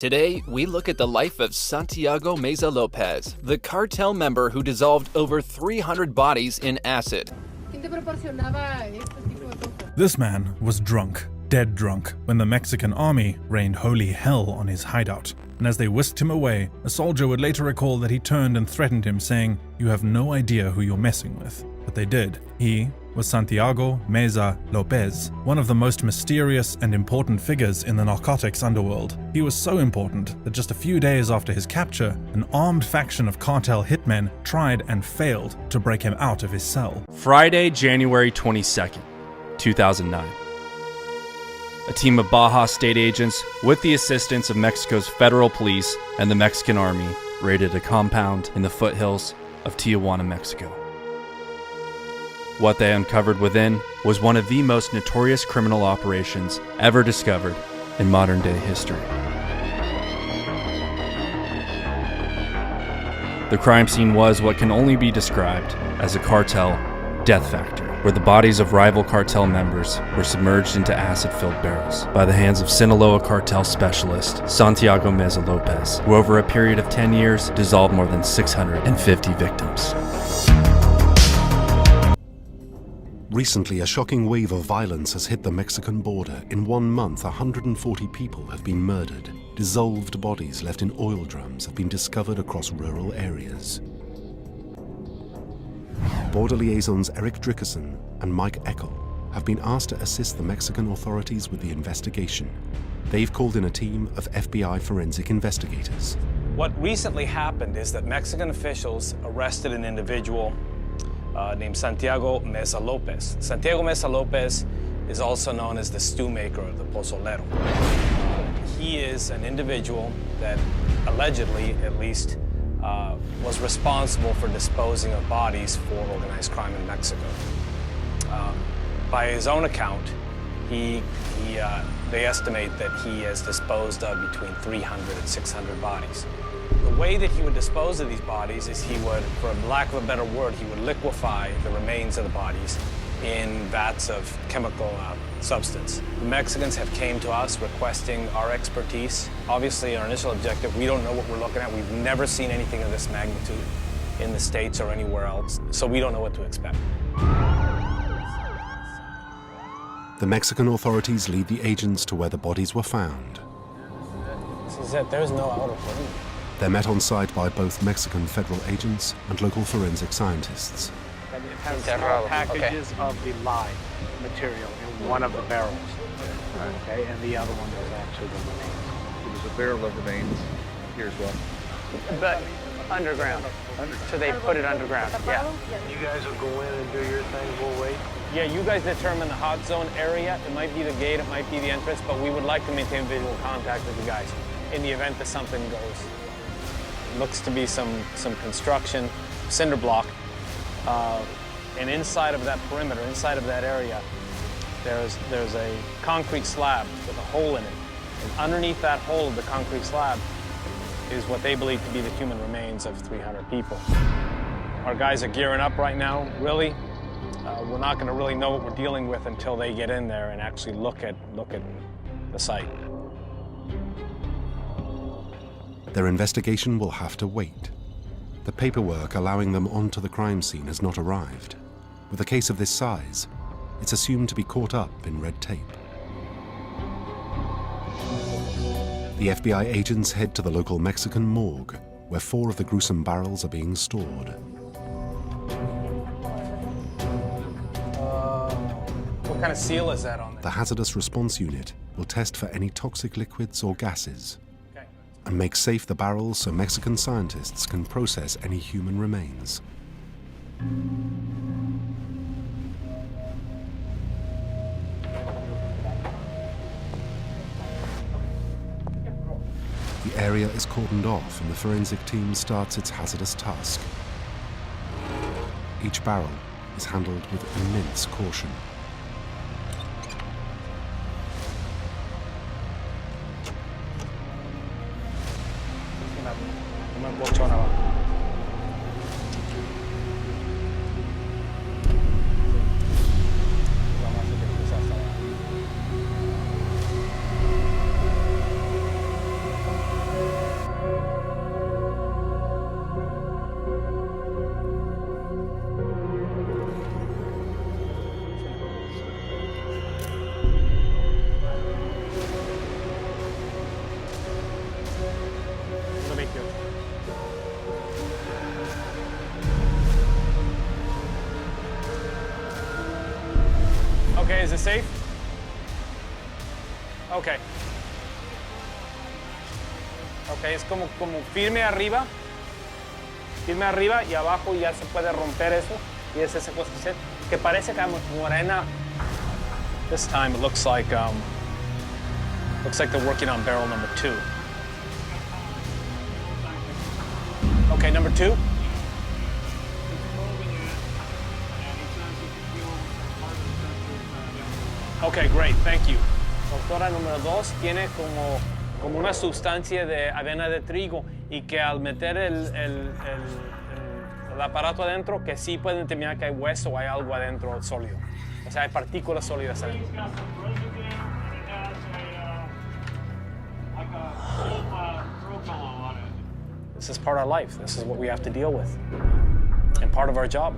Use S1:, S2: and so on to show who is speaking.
S1: Today, we look at the life of Santiago Meza Lopez, the cartel member who dissolved over 300 bodies in acid.
S2: This man was drunk, dead drunk, when the Mexican army rained holy hell on his hideout. And as they whisked him away, a soldier would later recall that he turned and threatened him, saying, "You have no idea who you're messing with." But they did. He was Santiago Meza Lopez, one of the most mysterious and important figures in the narcotics underworld. He was so important that just a few days after his capture, an armed faction of cartel hitmen tried and failed to break him out of his cell.
S3: Friday, January 22nd, 2009. A team of Baja state agents, with the assistance of Mexico's federal police and the Mexican army, raided a compound in the foothills of Tijuana, Mexico. What they uncovered within was one of the most notorious criminal operations ever discovered in modern-day history. The crime scene was what can only be described as a cartel death factory, where the bodies of rival cartel members were submerged into acid-filled barrels by the hands of Sinaloa cartel specialist Santiago Meza Lopez, who over a period of 10 years dissolved more than 650 victims.
S4: Recently, a shocking wave of violence has hit the Mexican border. In 1 month, 140 people have been murdered. Dissolved bodies left in oil drums have been discovered across rural areas. Border liaisons Eric Dickerson and Mike Eckel have been asked to assist the Mexican authorities with the investigation. They've called in a team of FBI forensic investigators.
S5: What recently happened is that Mexican officials arrested an individual named Santiago Meza Lopez. Santiago Meza Lopez is also known as the stew maker of the pozolero. He is an individual that allegedly, at least, was responsible for disposing of bodies for organized crime in Mexico. By his own account, they estimate that he has disposed of between 300 and 600 bodies. The way that he would dispose of these bodies is he would, for lack of a better word, he would liquefy the remains of the bodies in vats of chemical substance. The Mexicans have came to us requesting our expertise. Obviously, our initial objective, we don't know what we're looking at. We've never seen anything of this magnitude in the States or anywhere else, so we don't know what to expect.
S4: The Mexican authorities lead the agents to where the bodies were found.
S5: This is it. There's no outer perimeter.
S4: They're met on site by both Mexican federal agents and local forensic scientists.
S6: It has small packages of the lye material in one of the barrels. Okay, and the other one was actually the remains.
S7: There's a barrel of remains here as well.
S6: But underground. So they put it underground, yeah.
S8: You guys will go in and do your thing, we'll wait.
S5: Yeah, you guys determine the hot zone area. It might be the gate, it might be the entrance, but we would like to maintain visual contact with you guys in the event that something goes. Looks to be some construction, cinder block, and inside of that perimeter, inside of that area, there's a concrete slab with a hole in it. And underneath that hole of the concrete slab is what they believe to be the human remains of 300 people. Our guys are gearing up right now, really. We're not going to really know what we're dealing with until they get in there and actually look at the site.
S4: Their investigation will have to wait. The paperwork allowing them onto the crime scene has not arrived. With a case of this size, it's assumed to be caught up in red tape. The FBI agents head to the local Mexican morgue, where 4 of the gruesome barrels are being stored.
S5: What kind of seal is that on there?
S4: The hazardous response unit will test for any toxic liquids or gases and make safe the barrels so Mexican scientists can process any human remains. The area is cordoned off and the forensic team starts its hazardous task. Each barrel is handled with immense caution.
S5: Okay, is it safe? Okay. Okay, es como firme arriba y abajo ya se puede romper eso y es esa cosa que parece como arena. This time it looks like they're working on barrel number 2. Okay, number 2. Okay, great, thank you. Doctora número 2 tiene como una sustancia de avena de trigo y que al meter el aparato adentro, que sí pueden determinar que hay hueso o hay algo adentro sólido. O sea, hay partículas sólidas adentro. This is part of our life. This is what we have to deal with and part of our job.